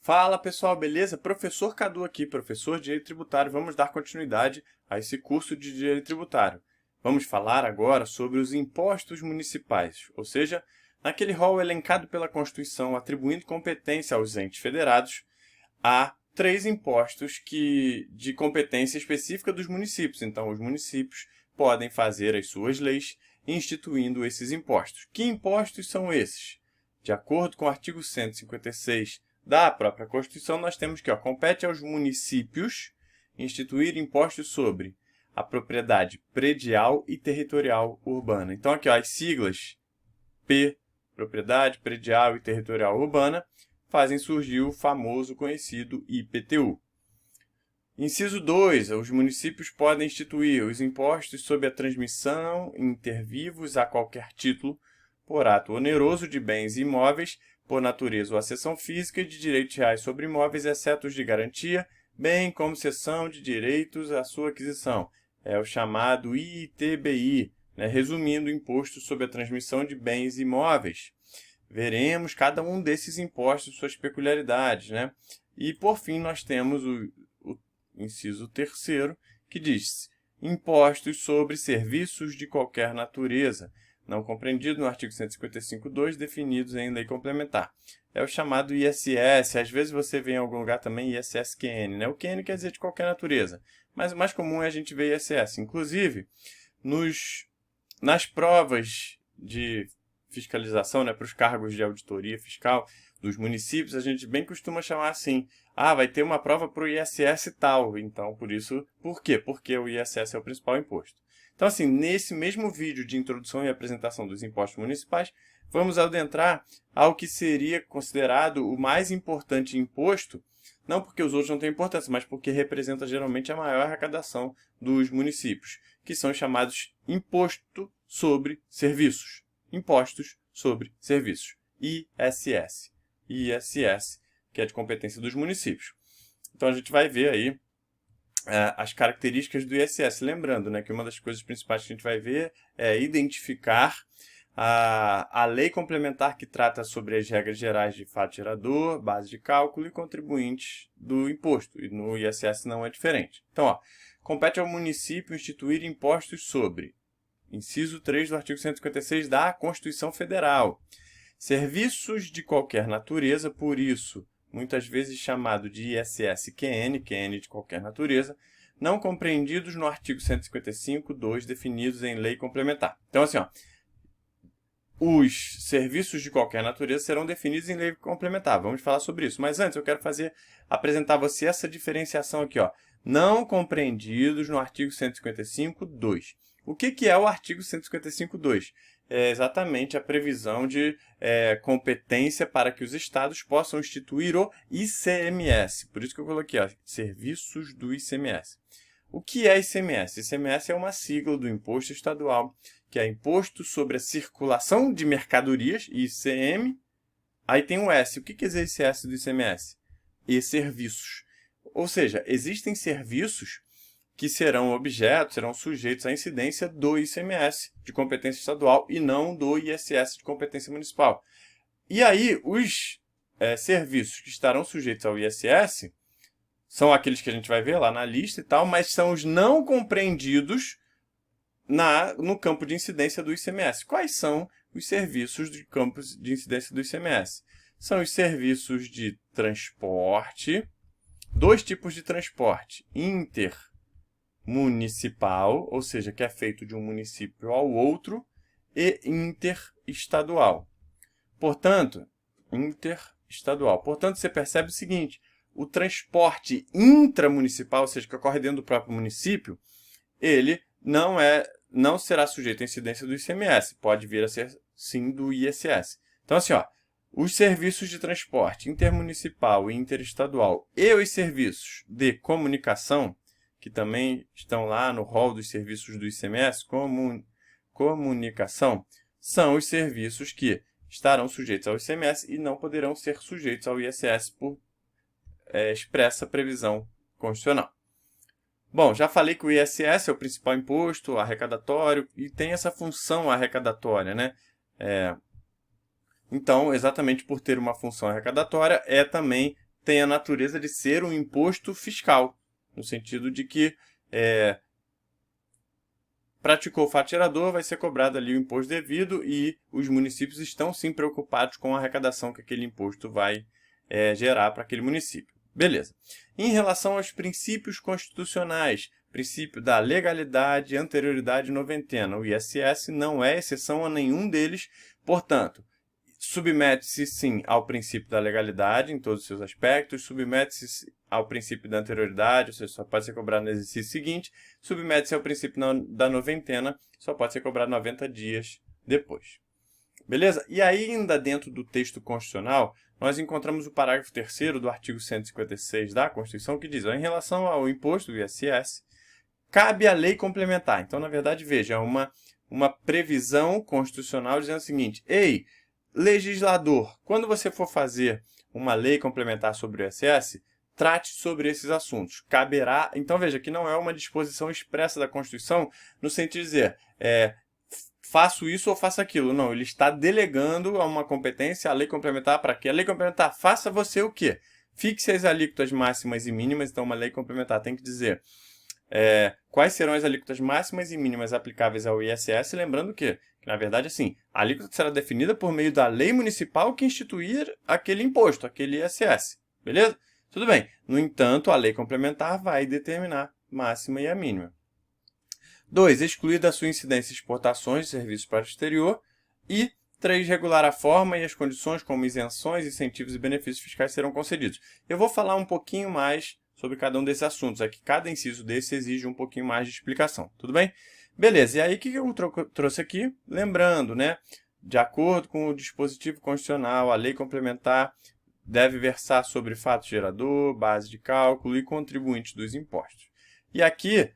Fala pessoal, beleza? Professor Cadu aqui, professor de Direito Tributário. Vamos dar continuidade a esse curso de Direito Tributário. Vamos falar agora sobre os impostos municipais, ou seja, naquele rol elencado pela Constituição atribuindo competência aos entes federados, há 3 impostos de competência específica dos municípios. Então, os municípios podem fazer as suas leis instituindo esses impostos. Que impostos são esses? De acordo com o artigo 156 da própria Constituição, nós temos que compete aos municípios instituir impostos sobre a propriedade predial e territorial urbana. Então, aqui as siglas P, propriedade predial e territorial urbana, fazem surgir o famoso conhecido IPTU. Inciso 2. Os municípios podem instituir os impostos sobre a transmissão inter vivos a qualquer título, por ato oneroso de bens e imóveis, por natureza ou acessão física, e de direitos reais sobre imóveis, exceto os de garantia, bem como cessão de direitos à sua aquisição. É o chamado ITBI, resumindo, Imposto sobre a Transmissão de Bens Imóveis. Veremos cada um desses impostos, suas peculiaridades. E, por fim, nós temos o inciso 3º, que diz impostos sobre serviços de qualquer natureza, não compreendido no artigo 155.2, definidos em lei complementar. É o chamado ISS, às vezes você vê em algum lugar também ISS-QN, O QN quer dizer de qualquer natureza, mas o mais comum é a gente ver ISS. Inclusive, nas provas de fiscalização, para os cargos de auditoria fiscal dos municípios, a gente bem costuma chamar assim, vai ter uma prova para o ISS tal, então por quê? Porque o ISS é o principal imposto. Então, assim, nesse mesmo vídeo de introdução e apresentação dos impostos municipais, vamos adentrar ao que seria considerado o mais importante imposto, não porque os outros não têm importância, mas porque representa geralmente a maior arrecadação dos municípios, que são chamados Imposto sobre Serviços. Impostos sobre Serviços, ISS. ISS, que é de competência dos municípios. Então, a gente vai ver aí as características do ISS. Lembrando que uma das coisas principais que a gente vai ver é identificar a lei complementar que trata sobre as regras gerais de fato gerador, base de cálculo e contribuintes do imposto. E no ISS não é diferente. Então, compete ao município instituir impostos sobre, inciso 3 do artigo 156 da Constituição Federal, serviços de qualquer natureza, por isso, muitas vezes chamado de ISS-QN, QN de qualquer natureza, não compreendidos no artigo 155.2, definidos em lei complementar. Então, assim, os serviços de qualquer natureza serão definidos em lei complementar. Vamos falar sobre isso. Mas antes, eu quero apresentar a você essa diferenciação aqui, não compreendidos no artigo 155.2. O que é o artigo 155.2? É exatamente a previsão de competência para que os estados possam instituir o ICMS. Por isso que eu coloquei, serviços do ICMS. O que é ICMS? ICMS é uma sigla do imposto estadual, que é Imposto sobre a Circulação de Mercadorias, ICM. Aí tem o S. O que é esse S do ICMS? E serviços. Ou seja, existem serviços que serão sujeitos à incidência do ICMS de competência estadual e não do ISS de competência municipal. E aí, os serviços que estarão sujeitos ao ISS são aqueles que a gente vai ver lá na lista e tal, mas são os não compreendidos no campo de incidência do ICMS. Quais são os serviços de campo de incidência do ICMS? São os serviços de transporte, 2 tipos de transporte, intermunicipal, ou seja, que é feito de um município ao outro, e interestadual. Portanto, você percebe o seguinte, o transporte intramunicipal, ou seja, que ocorre dentro do próprio município, ele não será sujeito à incidência do ICMS, pode vir a ser, sim, do ISS. Então, assim, os serviços de transporte intermunicipal e interestadual e os serviços de comunicação, que também estão lá no rol dos serviços do ICMS, comunicação, são os serviços que estarão sujeitos ao ICMS e não poderão ser sujeitos ao ISS por expressa previsão constitucional. Bom, já falei que o ISS é o principal imposto arrecadatório e tem essa função arrecadatória, né? Então, exatamente por ter uma função arrecadatória, também tem a natureza de ser um imposto fiscal, no sentido de que praticou o fato gerador, vai ser cobrado ali o imposto devido e os municípios estão sim preocupados com a arrecadação que aquele imposto vai gerar para aquele município. Beleza. Em relação aos princípios constitucionais, princípio da legalidade, anterioridade e noventena, o ISS não é exceção a nenhum deles, portanto, submete-se sim ao princípio da legalidade em todos os seus aspectos, submete-se ao princípio da anterioridade, ou seja, só pode ser cobrado no exercício seguinte, submete-se ao princípio da noventena, só pode ser cobrado 90 dias depois. Beleza? E ainda dentro do texto constitucional, nós encontramos o parágrafo 3º do artigo 156 da Constituição, que diz, em relação ao imposto do ISS, cabe a lei complementar. Então, na verdade, veja, é uma previsão constitucional dizendo o seguinte, ei, legislador, quando você for fazer uma lei complementar sobre o ISS, trate sobre esses assuntos. Caberá... Então, veja que não é uma disposição expressa da Constituição no sentido de dizer faço isso ou faço aquilo. Não, ele está delegando a uma competência a lei complementar para quê? A lei complementar faça você o quê? Fixe as alíquotas máximas e mínimas. Então, uma lei complementar tem que dizer quais serão as alíquotas máximas e mínimas aplicáveis ao ISS, lembrando que na verdade, assim, a alíquota será definida por meio da lei municipal que instituir aquele imposto, aquele ISS. Beleza? Tudo bem. No entanto, a lei complementar vai determinar máxima e a mínima. 2. Excluir da sua incidência exportações de serviços para o exterior. E 3. Regular a forma e as condições como isenções, incentivos e benefícios fiscais serão concedidos. Eu vou falar um pouquinho mais sobre cada um desses assuntos. É que cada inciso desse exige um pouquinho mais de explicação. Tudo bem? Beleza, e aí o que eu trouxe aqui? Lembrando, né? De acordo com o dispositivo constitucional, a lei complementar deve versar sobre fato gerador, base de cálculo e contribuinte dos impostos. E aqui,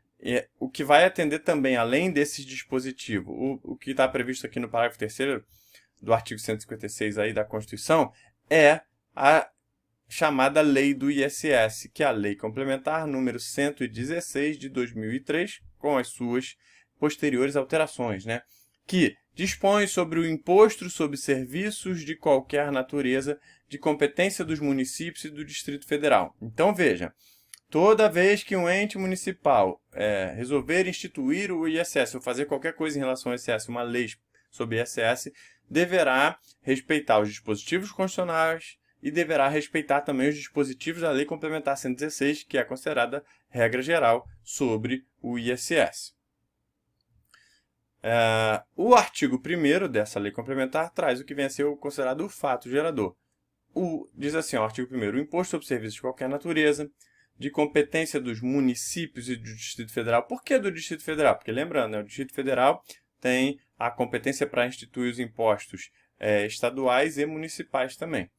o que vai atender também, além desse dispositivo, o que está previsto aqui no parágrafo 3º do artigo 156 aí da Constituição, é a chamada Lei do ISS, que é a Lei Complementar número 116 de 2003, com as suas posteriores alterações, né? Que dispõe sobre o imposto sobre serviços de qualquer natureza de competência dos municípios e do Distrito Federal. Então, veja, toda vez que um ente municipal resolver instituir o ISS ou fazer qualquer coisa em relação ao ISS, uma lei sobre ISS, deverá respeitar os dispositivos constitucionais e deverá respeitar também os dispositivos da Lei Complementar 116, que é considerada regra geral sobre o ISS. O artigo 1º dessa lei complementar traz o que vem a ser considerado o fato gerador. Diz assim, o artigo 1º, o imposto sobre serviços de qualquer natureza, de competência dos municípios e do Distrito Federal. Por que do Distrito Federal? Porque, lembrando, né, o Distrito Federal tem a competência para instituir os impostos estaduais e municipais também.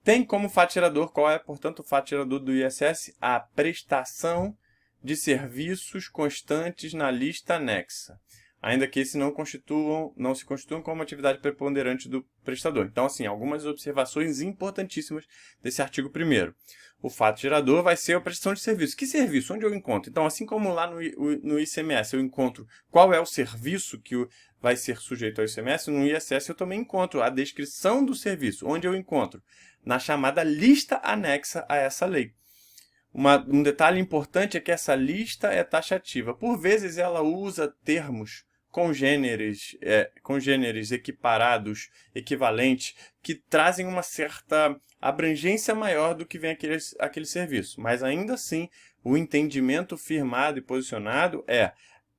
Tem como fato gerador, qual é, portanto, o fato gerador do ISS? A prestação de serviços constantes na lista anexa, ainda que esses não se constituam como atividade preponderante do prestador. Então, assim, algumas observações importantíssimas desse artigo 1º. O fato gerador vai ser a prestação de serviço. Que serviço? Onde eu encontro? Então, assim como lá no ICMS eu encontro qual é o serviço que vai ser sujeito ao ICMS, no ISS eu também encontro a descrição do serviço. Onde eu encontro? Na chamada lista anexa a essa lei. Um detalhe importante é que essa lista é taxativa. Por vezes ela usa termos congêneres equiparados, equivalentes, que trazem uma certa abrangência maior do que vem aquele serviço. Mas ainda assim, o entendimento firmado e posicionado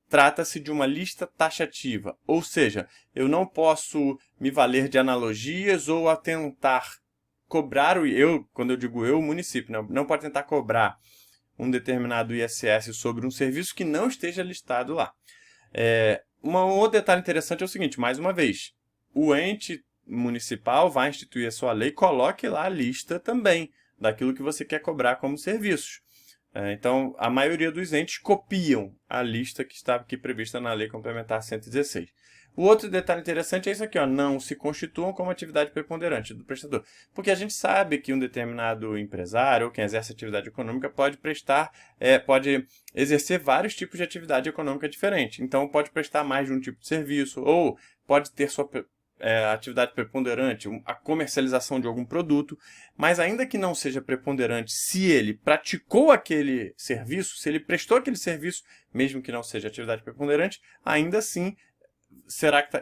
trata-se de uma lista taxativa. Ou seja, eu não posso me valer de analogias ou atentar cobrar quando eu digo o município, não pode tentar cobrar um determinado ISS sobre um serviço que não esteja listado lá. Um outro detalhe interessante é o seguinte, mais uma vez, o ente municipal vai instituir a sua lei, coloque lá a lista também daquilo que você quer cobrar como serviços. Então, a maioria dos entes copiam a lista que estava aqui prevista na Lei Complementar 116. O outro detalhe interessante é isso aqui, ó, não se constituam como atividade preponderante do prestador. Porque a gente sabe que um determinado empresário ou quem exerce atividade econômica pode pode exercer vários tipos de atividade econômica diferente. Então, pode prestar mais de um tipo de serviço ou pode ter sua atividade preponderante, a comercialização de algum produto, mas ainda que não seja preponderante, se ele praticou aquele serviço, se ele prestou aquele serviço, mesmo que não seja atividade preponderante, ainda assim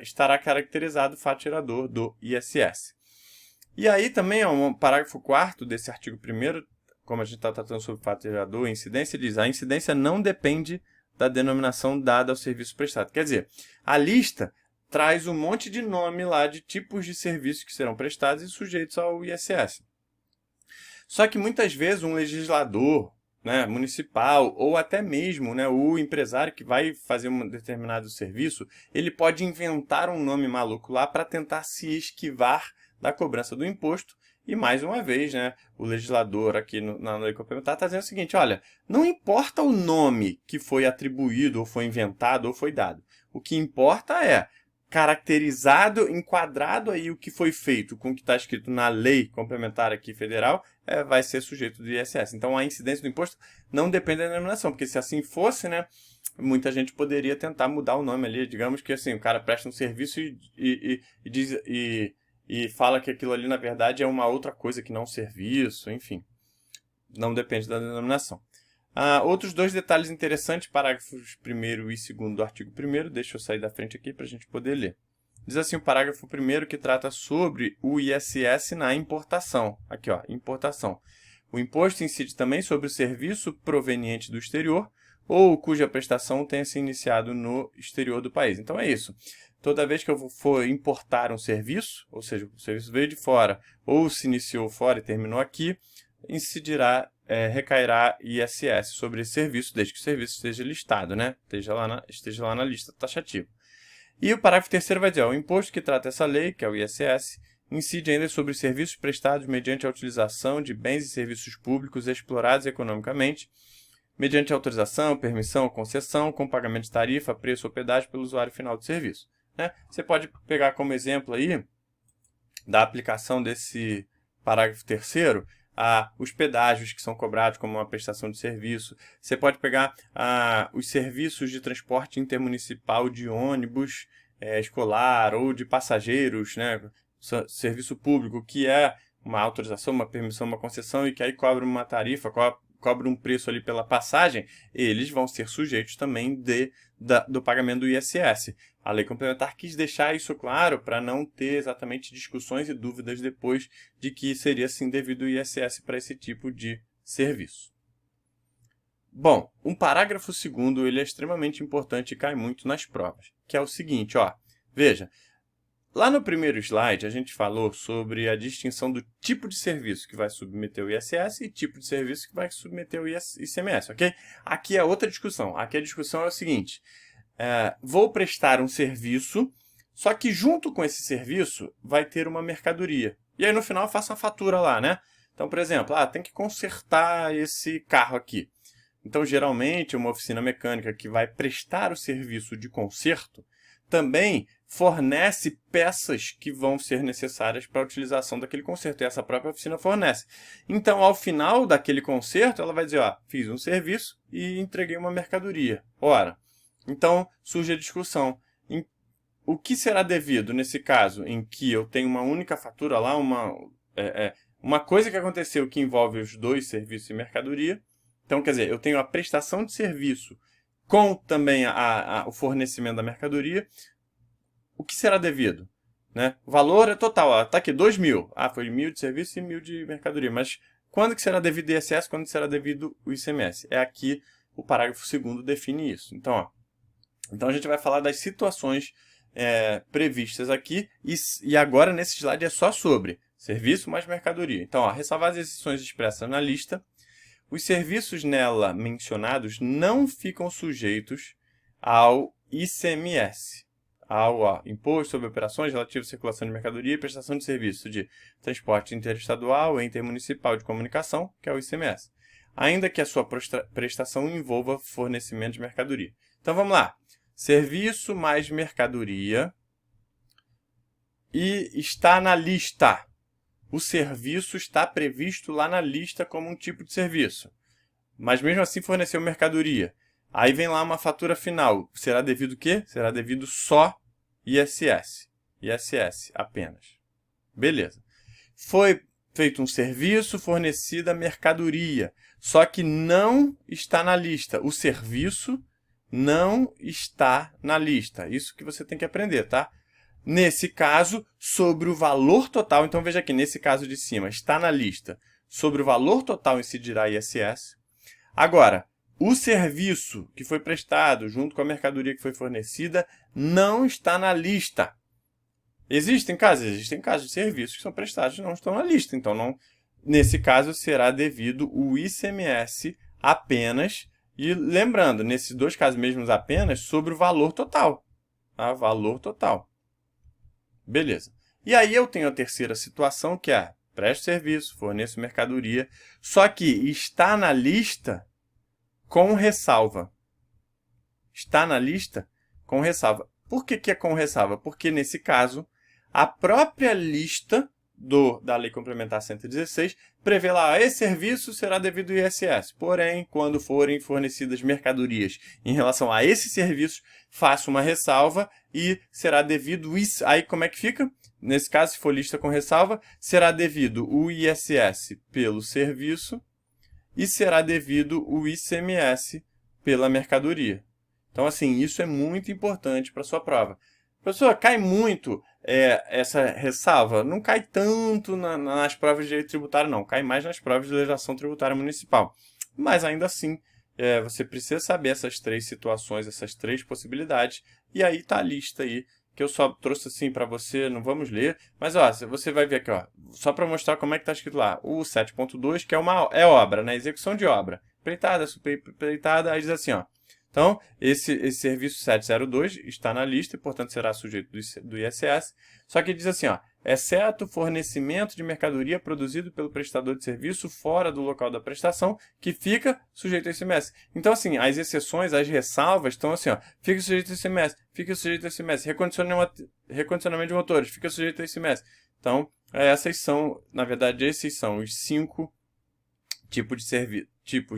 estará caracterizado o fato gerador do ISS. E aí também, o parágrafo 4º desse artigo 1º, como a gente está tratando sobre fato gerador e incidência, diz: a incidência não depende da denominação dada ao serviço prestado. Quer dizer, a lista traz um monte de nome lá de tipos de serviços que serão prestados e sujeitos ao ISS. Só que muitas vezes um legislador, né, municipal ou até mesmo, né, o empresário que vai fazer um determinado serviço, ele pode inventar um nome maluco lá para tentar se esquivar da cobrança do imposto. E mais uma vez, né, o legislador aqui na Lei Complementar está dizendo o seguinte: olha, não importa o nome que foi atribuído ou foi inventado ou foi dado. O que importa é caracterizado, enquadrado aí o que foi feito com o que está escrito na lei complementar aqui federal, vai ser sujeito do ISS. Então, a incidência do imposto não depende da denominação, porque se assim fosse, né, muita gente poderia tentar mudar o nome ali. Digamos que assim, o cara presta um serviço e fala que aquilo ali, na verdade, é uma outra coisa que não serviço, enfim. Não depende da denominação. Outros dois detalhes interessantes, parágrafos 1º e 2º do artigo 1º, deixa eu sair da frente aqui para a gente poder ler. Diz assim o parágrafo 1º que trata sobre o ISS na importação. Aqui, ó, importação. O imposto incide também sobre o serviço proveniente do exterior ou cuja prestação tenha se iniciado no exterior do país. Então é isso. Toda vez que eu for importar um serviço, ou seja, o serviço veio de fora ou se iniciou fora e terminou aqui, recairá ISS sobre esse serviço, desde que o serviço esteja listado, né? Esteja lá na lista taxativa. E o parágrafo 3º vai dizer: o imposto que trata essa lei, que é o ISS, incide ainda sobre os serviços prestados mediante a utilização de bens e serviços públicos explorados economicamente, mediante autorização, permissão ou concessão, com pagamento de tarifa, preço ou pedágio pelo usuário final do serviço. Né? Você pode pegar como exemplo aí da aplicação desse parágrafo 3º os pedágios que são cobrados como uma prestação de serviço. Você pode pegar os serviços de transporte intermunicipal de ônibus escolar ou de passageiros, né? Serviço público, que é uma autorização, uma permissão, uma concessão e que aí cobra uma tarifa, cobra um preço ali pela passagem, eles vão ser sujeitos também do pagamento do ISS. A Lei Complementar quis deixar isso claro para não ter exatamente discussões e dúvidas depois de que seria sim devido o ISS para esse tipo de serviço. Bom, um parágrafo 2º ele é extremamente importante e cai muito nas provas, que é o seguinte, ó, veja, lá no primeiro slide a gente falou sobre a distinção do tipo de serviço que vai submeter o ISS e tipo de serviço que vai submeter o ICMS, ok? Aqui é outra discussão. Aqui a discussão é o seguinte: vou prestar um serviço, só que junto com esse serviço vai ter uma mercadoria. E aí no final eu faço a fatura lá, né? Então, por exemplo, tem que consertar esse carro aqui. Então, geralmente, uma oficina mecânica que vai prestar o serviço de conserto também fornece peças que vão ser necessárias para a utilização daquele conserto. E essa própria oficina fornece. Então, ao final daquele conserto, ela vai dizer, fiz um serviço e entreguei uma mercadoria. Ora, então surge a discussão. O que será devido nesse caso em que eu tenho uma única fatura lá, uma coisa que aconteceu que envolve os dois serviços e mercadoria. Então, quer dizer, eu tenho a prestação de serviço com também o fornecimento da mercadoria. O que será devido? Né? O valor é total. Está aqui, 2.000. Foi 1.000 de serviço e 1.000 de mercadoria. Mas quando que será devido o ISS? Quando será devido o ICMS? É aqui o parágrafo 2º define isso. Então, a gente vai falar das situações previstas aqui. E agora, nesse slide, é só sobre serviço mais mercadoria. Então, ressalvar as exceções expressas na lista. Os serviços nela mencionados não ficam sujeitos ao ICMS, ao Imposto sobre Operações Relativas à Circulação de Mercadoria e Prestação de Serviço de Transporte Interestadual e Intermunicipal de Comunicação, que é o ICMS. ainda que a sua prestação envolva fornecimento de mercadoria. Então, vamos lá. Serviço mais mercadoria e está na lista. O serviço está previsto lá na lista como um tipo de serviço. Mas mesmo assim forneceu mercadoria. Aí vem lá uma fatura final. Será devido o quê? Será devido só ISS. ISS apenas. Beleza. Foi feito um serviço, fornecida mercadoria. Só que não está na lista. O serviço não está na lista. Isso que você tem que aprender, tá? Nesse caso, sobre o valor total, então veja aqui, nesse caso de cima, está na lista. Sobre o valor total incidirá ISS. Agora, o serviço que foi prestado junto com a mercadoria que foi fornecida não está na lista. Existem casos de serviços que são prestados e não estão na lista. Então, nesse caso, será devido o ICMS apenas. E lembrando, nesses dois casos mesmos apenas, sobre o valor total. Tá? Valor total. Beleza. E aí eu tenho a terceira situação, que é presto serviço, forneço mercadoria, só que está na lista com ressalva. Está na lista com ressalva. Por que é com ressalva? Porque, nesse caso, a própria lista da Lei Complementar 116 prevê lá, esse serviço será devido ao ISS. Porém, quando forem fornecidas mercadorias em relação a esse serviço, faça uma ressalva e será devido isso. Aí como é que fica? Nesse caso, se for lista com ressalva, será devido o ISS pelo serviço e será devido o ICMS pela mercadoria. Então, assim, isso é muito importante para a sua prova. Professor, cai muito essa ressalva? Não cai tanto nas provas de direito tributário, não. Cai mais nas provas de legislação tributária municipal. Mas, ainda assim, você precisa saber essas três situações, essas três possibilidades. E aí está a lista aí, que eu só trouxe assim para você, não vamos ler. Mas, ó, você vai ver aqui, ó, só para mostrar como é que está escrito lá. O 7.2, que é obra, né? Execução de obra. Empreitada, superempreitada, aí diz assim, ó. Então, esse serviço 702 está na lista e, portanto, será sujeito do ISS. Só que diz assim, ó, exceto fornecimento de mercadoria produzido pelo prestador de serviço fora do local da prestação, que fica sujeito ao ICMS. Então, assim, as exceções, as ressalvas estão assim, ó, fica sujeito ao ICMS, fica sujeito ao ICMS, recondicionamento de motores, fica sujeito ao ICMS. Então, na verdade, esses são os 5 tipos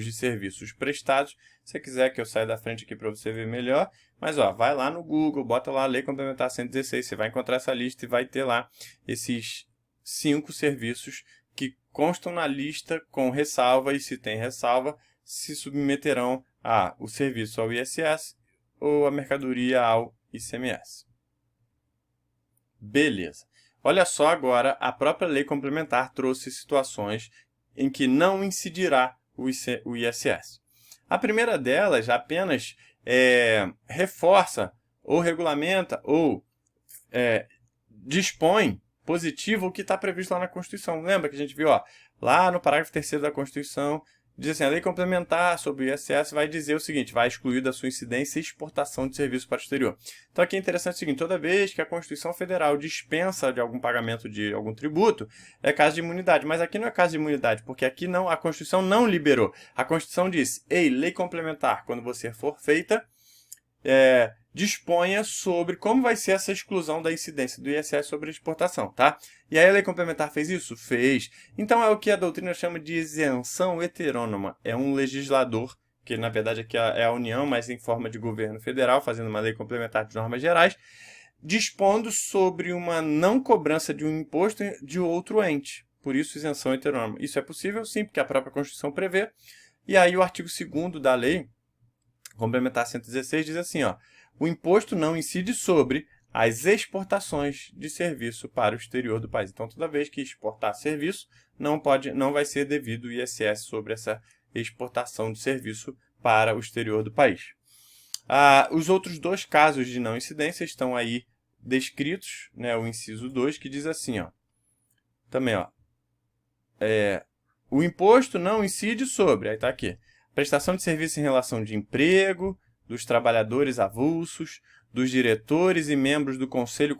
de serviços prestados. Se você quiser que eu saia da frente aqui para você ver melhor, mas ó, vai lá no Google, bota lá a Lei Complementar 116, você vai encontrar essa lista e vai ter lá esses 5 serviços que constam na lista com ressalva, e se tem ressalva, se submeterão o serviço ao ISS ou a mercadoria ao ICMS. Beleza. Olha só agora, a própria Lei Complementar trouxe situações em que não incidirá o ISS. A primeira delas apenas reforça ou regulamenta ou dispõe positivo o que está previsto lá na Constituição. Lembra que a gente viu lá no parágrafo 3º da Constituição, diz assim, a lei complementar sobre o ISS vai dizer o seguinte, vai excluir da sua incidência exportação de serviço para o exterior. Então aqui é interessante o seguinte, toda vez que a Constituição Federal dispensa de algum pagamento de algum tributo, é caso de imunidade. Mas aqui não é caso de imunidade, porque aqui a Constituição não liberou. A Constituição diz, ei, lei complementar, quando você for feita, disponha sobre como vai ser essa exclusão da incidência do ISS sobre a exportação, tá? E aí a lei complementar fez isso? Fez. Então é o que a doutrina chama de isenção heterônoma. É um legislador, que na verdade aqui é a União, mas em forma de governo federal, fazendo uma lei complementar de normas gerais, dispondo sobre uma não cobrança de um imposto de outro ente. Por isso, isenção heterônoma. Isso é possível, sim, porque a própria Constituição prevê. E aí o artigo 2º da lei Complementar 116 diz assim, o imposto não incide sobre as exportações de serviço para o exterior do país. Então, toda vez que exportar serviço, não vai ser devido o ISS sobre essa exportação de serviço para o exterior do país. Os outros 2 casos de não incidência estão aí descritos, né, o inciso 2, que diz assim, também, o imposto não incide sobre, aí está aqui, prestação de serviço em relação de emprego, dos trabalhadores avulsos, dos diretores e membros do Conselho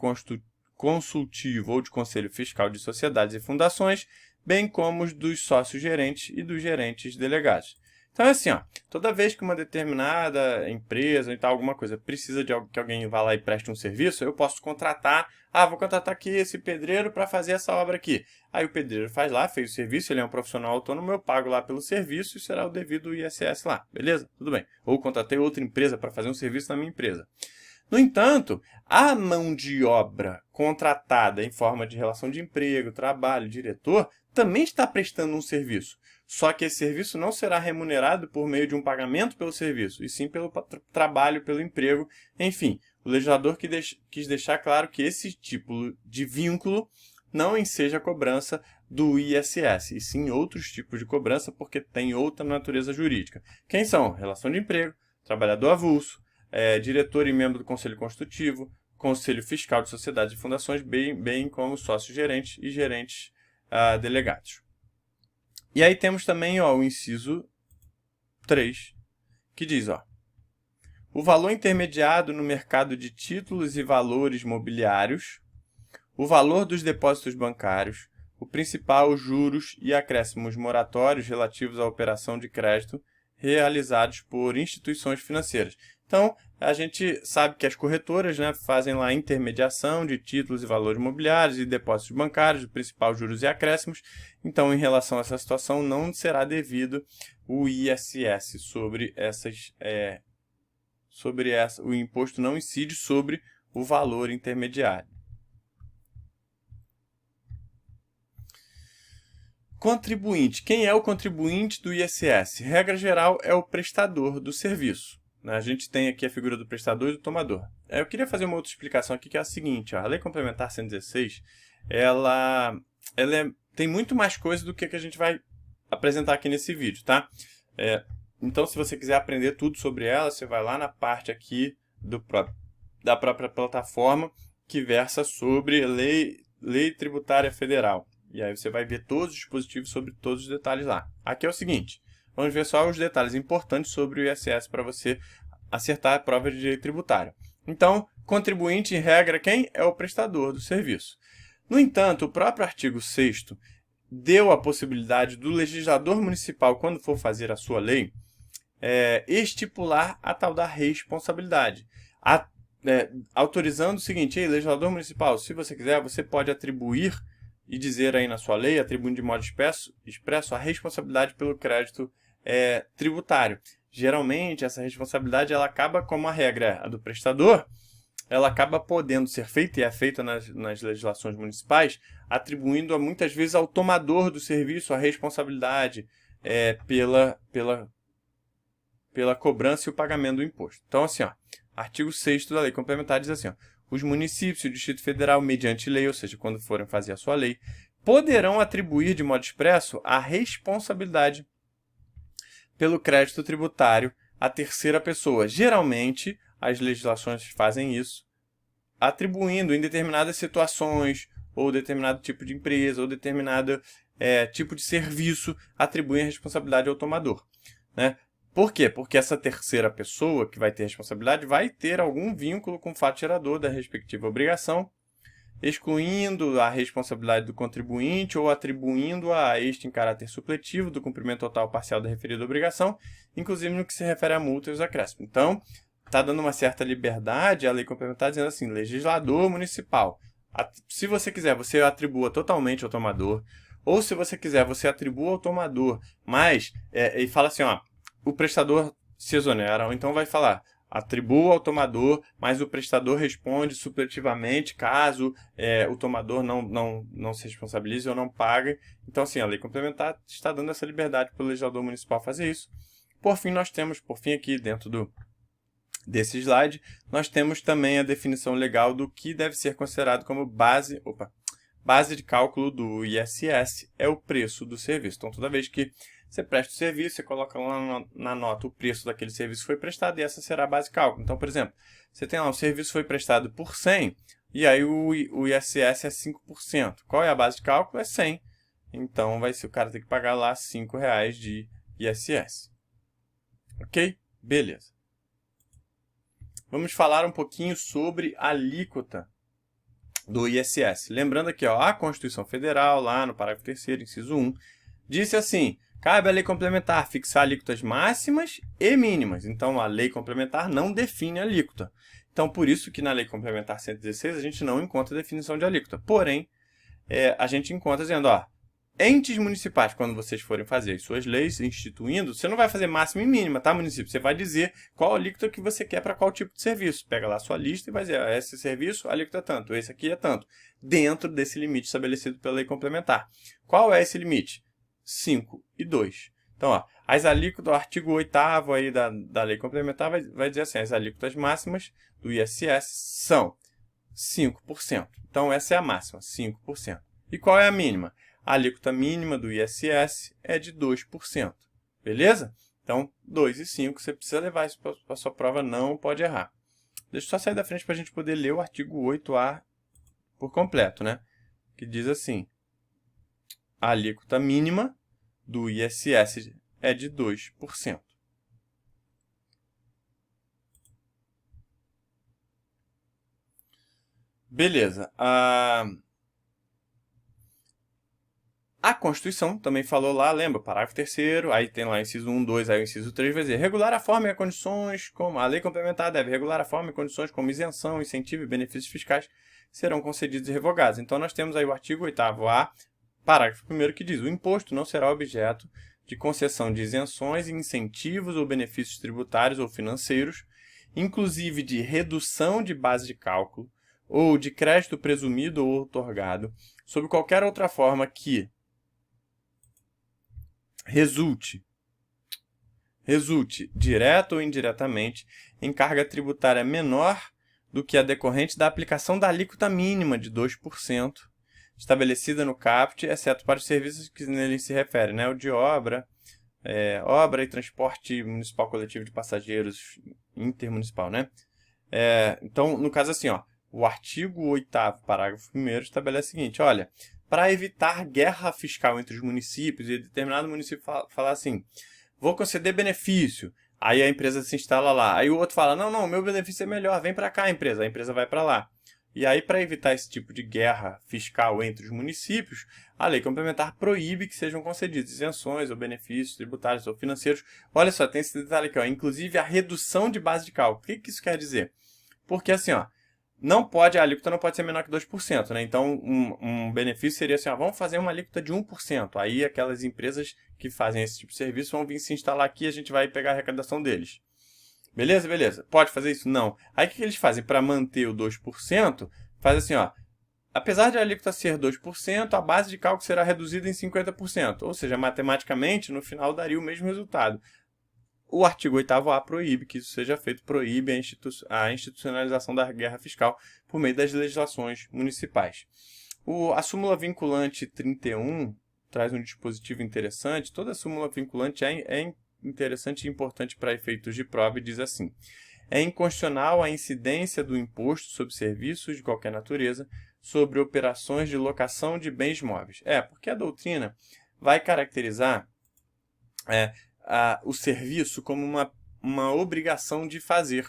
Consultivo ou de Conselho Fiscal de Sociedades e Fundações, bem como os dos sócios gerentes e dos gerentes delegados. Então é assim, ó, toda vez que uma determinada empresa e tal, alguma coisa precisa de que alguém vá lá e preste um serviço, eu posso contratar, vou contratar aqui esse pedreiro para fazer essa obra aqui. Aí o pedreiro faz lá, fez o serviço, ele é um profissional autônomo, eu pago lá pelo serviço e será o devido ISS lá, beleza? Tudo bem. Ou contratei outra empresa para fazer um serviço na minha empresa. No entanto, a mão de obra contratada em forma de relação de emprego, trabalho, diretor, também está prestando um serviço. Só que esse serviço não será remunerado por meio de um pagamento pelo serviço, e sim pelo trabalho, pelo emprego. Enfim, o legislador quis deixar claro que esse tipo de vínculo não enseja a cobrança do ISS, e sim outros tipos de cobrança, porque tem outra natureza jurídica. Quem são? Relação de emprego, trabalhador avulso, diretor e membro do Conselho Consultivo, Conselho Fiscal de Sociedades e Fundações, bem como sócios gerentes e gerentes delegados. E aí temos também o inciso 3, que diz, o valor intermediado no mercado de títulos e valores mobiliários, o valor dos depósitos bancários, o principal, os juros e acréscimos moratórios relativos à operação de crédito realizados por instituições financeiras. Então, a gente sabe que as corretoras fazem lá a intermediação de títulos e valores imobiliários e depósitos bancários, o principal, juros e acréscimos. Então, em relação a essa situação, não será devido o ISS sobre essas... o imposto não incide sobre o valor intermediário. Contribuinte. Quem é o contribuinte do ISS? Regra geral, é o prestador do serviço. A gente tem aqui a figura do prestador e do tomador. Eu queria fazer uma outra explicação aqui, que é a seguinte. A Lei Complementar 116, ela tem muito mais coisa do que a gente vai apresentar aqui nesse vídeo, tá? Então, se você quiser aprender tudo sobre ela, você vai lá na parte aqui da própria plataforma que versa sobre Lei Tributária Federal. E aí você vai ver todos os dispositivos sobre todos os detalhes lá. Aqui é o seguinte, vamos ver só os detalhes importantes sobre o ISS para você acertar a prova de direito tributário. Então, contribuinte, em regra, quem? É o prestador do serviço. No entanto, o próprio artigo 6º deu a possibilidade do legislador municipal, quando for fazer a sua lei, estipular a tal da responsabilidade. Autorizando o seguinte, legislador municipal, se você quiser, você pode atribuir e dizer aí na sua lei, atribuindo de modo expresso a responsabilidade pelo crédito tributário. Geralmente, essa responsabilidade ela acaba, como a regra é a do prestador, ela acaba podendo ser feita, e é feita nas legislações municipais, atribuindo muitas vezes ao tomador do serviço a responsabilidade pela cobrança e o pagamento do imposto. Então, assim, artigo 6º da Lei Complementar diz assim, os municípios e o Distrito Federal, mediante lei, ou seja, quando forem fazer a sua lei, poderão atribuir de modo expresso a responsabilidade pelo crédito tributário à terceira pessoa. Geralmente, as legislações fazem isso, atribuindo em determinadas situações, ou determinado tipo de empresa, ou determinado tipo de serviço, atribuem a responsabilidade ao tomador, né? Por quê? Porque essa terceira pessoa que vai ter responsabilidade vai ter algum vínculo com o fato gerador da respectiva obrigação, excluindo a responsabilidade do contribuinte ou atribuindo a este em caráter supletivo do cumprimento total ou parcial da referida obrigação, inclusive no que se refere a multa e os acréscimos. Então, está dando uma certa liberdade a lei complementar dizendo assim, legislador municipal. Se você quiser, você atribua totalmente ao tomador, ou se você quiser, você atribua ao tomador, mas, e fala assim, o prestador se exonera, ou então vai falar, atribua ao tomador, mas o prestador responde supletivamente caso o tomador não se responsabilize ou não pague. Então, assim, a lei complementar está dando essa liberdade para o legislador municipal fazer isso. Por fim, aqui dentro desse slide, nós temos também a definição legal do que deve ser considerado como base de cálculo do ISS, é o preço do serviço. Então, toda vez que você presta o serviço, você coloca lá na nota o preço daquele serviço que foi prestado e essa será a base de cálculo. Então, por exemplo, você tem lá, o serviço foi prestado por 100 e aí o ISS é 5%. Qual é a base de cálculo? É 100. Então, o cara tem que pagar lá R$5 de ISS. Ok? Beleza. Vamos falar um pouquinho sobre a alíquota do ISS. Lembrando aqui, ó, a Constituição Federal, lá no parágrafo 3º, inciso 1, disse assim: cabe à lei complementar fixar alíquotas máximas e mínimas. Então, a lei complementar não define a alíquota. Então, por isso que na lei complementar 116 a gente não encontra definição de alíquota. Porém, a gente encontra dizendo, ó, entes municipais, quando vocês forem fazer as suas leis instituindo, você não vai fazer máxima e mínima, tá, município? Você vai dizer qual alíquota que você quer para qual tipo de serviço. Pega lá a sua lista e vai dizer, esse serviço, a alíquota é tanto, esse aqui é tanto, dentro desse limite estabelecido pela lei complementar. Qual é esse limite? 5 e 2. Então, ó, as alíquotas, o artigo 8º aí da lei complementar vai dizer assim, as alíquotas máximas do ISS são 5%. Então, essa é a máxima, 5%. E qual é a mínima? A alíquota mínima do ISS é de 2%. Beleza? Então, 2 e 5, você precisa levar isso para a sua prova, não pode errar. Deixa eu só sair da frente para a gente poder ler o artigo 8A por completo, né? Que diz assim, a alíquota mínima do ISS é de 2%. Beleza. A Constituição também falou lá, lembra? Parágrafo 3º, aí tem lá o inciso 1, 2, aí o inciso 3 vai dizer regular a forma e as condições como... A lei complementar deve regular a forma e condições como isenção, incentivo e benefícios fiscais serão concedidos e revogados. Então, nós temos aí o artigo 8º-A, parágrafo 1º, que diz: o imposto não será objeto de concessão de isenções, incentivos ou benefícios tributários ou financeiros, inclusive de redução de base de cálculo ou de crédito presumido ou outorgado, sob qualquer outra forma que resulte, direto ou indiretamente, em carga tributária menor do que a decorrente da aplicação da alíquota mínima de 2%, estabelecida no CAPT, exceto para os serviços que nele se refere, né? O de obra e transporte municipal coletivo de passageiros intermunicipal, né? Então, no caso assim, ó, o artigo 8º, parágrafo 1º, estabelece o seguinte, olha, para evitar guerra fiscal entre os municípios e determinado município falar assim, vou conceder benefício, aí a empresa se instala lá, aí o outro fala, não, meu benefício é melhor, vem para cá a empresa vai para lá. E aí, para evitar esse tipo de guerra fiscal entre os municípios, a lei complementar proíbe que sejam concedidas isenções ou benefícios tributários ou financeiros. Olha só, tem esse detalhe aqui, ó, inclusive a redução de base de cálculo. O que isso quer dizer? Porque assim, ó, a alíquota não pode ser menor que 2%, né? Então, um benefício seria assim, ó, vamos fazer uma alíquota de 1%. Aí, aquelas empresas que fazem esse tipo de serviço vão vir se instalar aqui e a gente vai pegar a arrecadação deles. Beleza? Pode fazer isso? Não. Aí, o que eles fazem para manter o 2%? Faz assim, ó, apesar de a alíquota ser 2%, a base de cálculo será reduzida em 50%. Ou seja, matematicamente, no final daria o mesmo resultado. O artigo 8º-A proíbe que isso seja feito, proíbe a institucionalização da guerra fiscal por meio das legislações municipais. A súmula vinculante 31 traz um dispositivo interessante. Toda súmula vinculante é interessante e importante para efeitos de prova e diz assim: é inconstitucional a incidência do imposto sobre serviços de qualquer natureza sobre operações de locação de bens móveis. Porque a doutrina vai caracterizar o serviço como uma obrigação de fazer.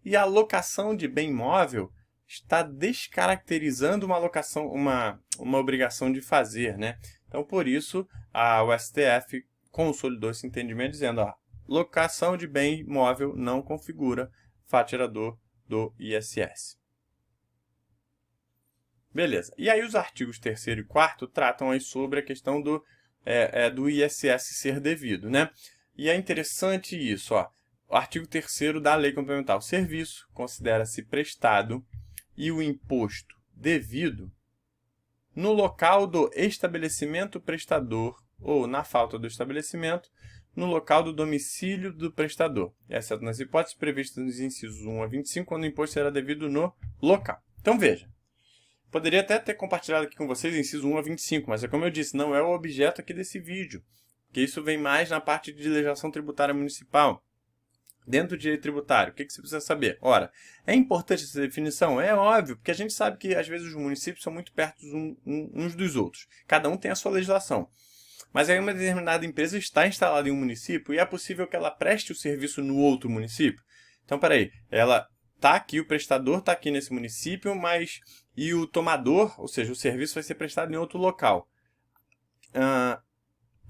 E a locação de bem móvel está descaracterizando uma obrigação de fazer, né? Então, por isso, o STF consolidou esse entendimento dizendo, ó, locação de bem móvel não configura fato gerador do ISS. Beleza. E aí os artigos 3º e 4º tratam aí sobre a questão do ISS ser devido, né? E é interessante isso, ó. O artigo 3º da Lei Complementar. O serviço considera-se prestado e o imposto devido no local do estabelecimento prestador ou, na falta do estabelecimento, no local do domicílio do prestador, exceto nas hipóteses previstas nos incisos 1 a 25, quando o imposto será devido no local. Então, veja. Poderia até ter compartilhado aqui com vocês inciso 1 a 25, mas como eu disse, não é o objeto aqui desse vídeo, porque isso vem mais na parte de legislação tributária municipal. Dentro do direito tributário, o que você precisa saber? Ora, é importante essa definição? É óbvio, porque a gente sabe que às vezes os municípios são muito perto uns dos outros. Cada um tem a sua legislação. Mas aí uma determinada empresa está instalada em um município e é possível que ela preste o serviço no outro município. Então, peraí, ela tá aqui, o prestador está aqui nesse município, mas e o tomador, ou seja, o serviço vai ser prestado em outro local.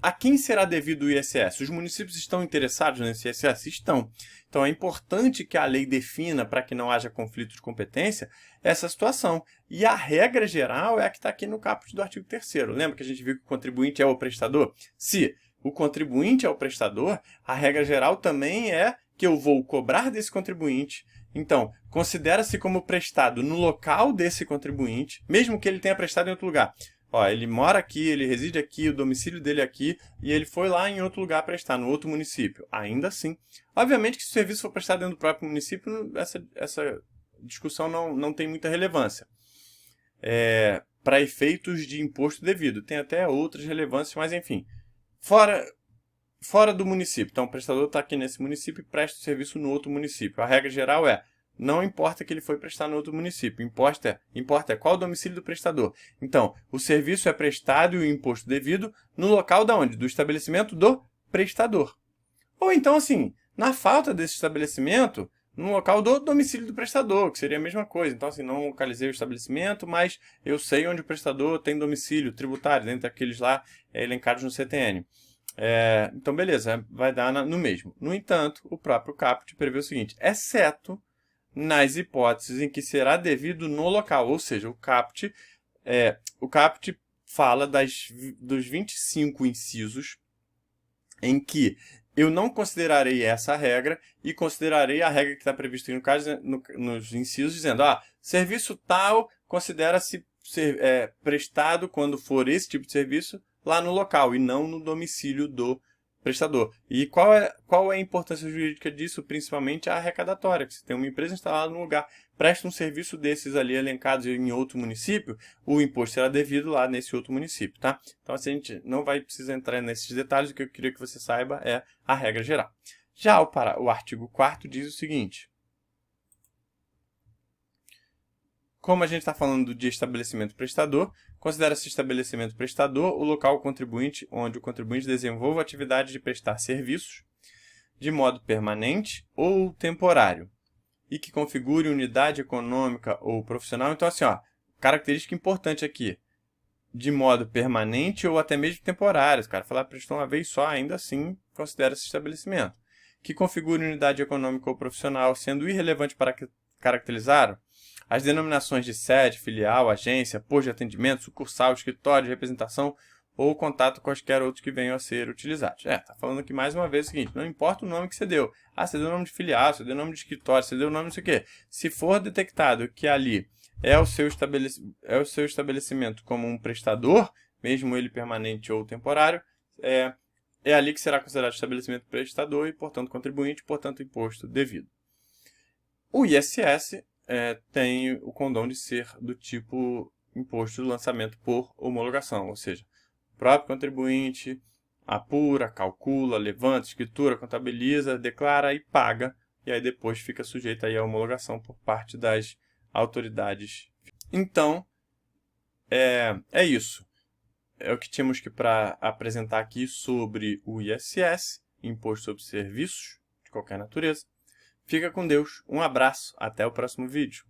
A quem será devido o ISS? Os municípios estão interessados nesse ISS? Estão. Então, é importante que a lei defina, para que não haja conflito de competência, essa situação. E a regra geral é a que está aqui no caput do artigo 3º. Lembra que a gente viu que o contribuinte é o prestador? Se o contribuinte é o prestador, a regra geral também é que eu vou cobrar desse contribuinte. Então, considera-se como prestado no local desse contribuinte, mesmo que ele tenha prestado em outro lugar. Ó, ele mora aqui, ele reside aqui, o domicílio dele é aqui, e ele foi lá em outro lugar prestar, no outro município. Ainda assim. Obviamente que se o serviço for prestado dentro do próprio município, essa discussão não tem muita relevância. Para efeitos de imposto devido. Tem até outras relevâncias, mas enfim. Fora do município. Então, o prestador está aqui nesse município e presta o serviço no outro município. A regra geral é: não importa que ele foi prestar no outro município, importa qual o domicílio do prestador. Então, o serviço é prestado e o imposto devido no local da onde? Do estabelecimento do prestador. Ou então, assim, na falta desse estabelecimento, no local do domicílio do prestador, que seria a mesma coisa. Então, assim, não localizei o estabelecimento, mas eu sei onde o prestador tem domicílio tributário, dentre aqueles lá elencados no CTN. Então, beleza, vai dar no mesmo. No entanto, o próprio caput prevê o seguinte: exceto nas hipóteses em que será devido no local, ou seja, o caput fala dos 25 incisos em que eu não considerarei essa regra e considerarei a regra que está prevista aqui no caso, nos incisos, dizendo, serviço tal considera-se prestado quando for esse tipo de serviço lá no local e não no domicílio do prestador. E qual é a importância jurídica disso? Principalmente a arrecadatória. Que se tem uma empresa instalada no lugar, presta um serviço desses ali elencados em outro município, o imposto será devido lá nesse outro município, tá? Então, assim, a gente não vai precisar entrar nesses detalhes, o que eu queria que você saiba é a regra geral. Já o artigo 4º diz o seguinte: como a gente está falando de estabelecimento prestador, considera-se estabelecimento prestador o local contribuinte onde o contribuinte desenvolva a atividade de prestar serviços de modo permanente ou temporário e que configure unidade econômica ou profissional. Então, assim, característica importante aqui: de modo permanente ou até mesmo temporário. O cara falar prestou uma vez só, ainda assim considera-se estabelecimento. Que configure unidade econômica ou profissional, sendo irrelevante para caracterizar as denominações de sede, filial, agência, posto de atendimento, sucursal, escritório de representação ou contato com quaisquer outros que venham a ser utilizados. Tá falando aqui mais uma vez o seguinte: não importa o nome que você deu. Você deu o nome de filial, você deu o nome de escritório, você deu o nome não sei o quê. Se for detectado que ali é o seu estabelecimento como um prestador, mesmo ele permanente ou temporário, é ali que será considerado estabelecimento prestador e, portanto, contribuinte, portanto, imposto devido. O ISS tem o condão de ser do tipo imposto do lançamento por homologação, ou seja, o próprio contribuinte apura, calcula, levanta, escritura, contabiliza, declara e paga, e aí depois fica sujeito aí à homologação por parte das autoridades. Então, é isso. É o que tínhamos para apresentar aqui sobre o ISS, Imposto sobre Serviços de qualquer natureza. Fica com Deus, um abraço, até o próximo vídeo.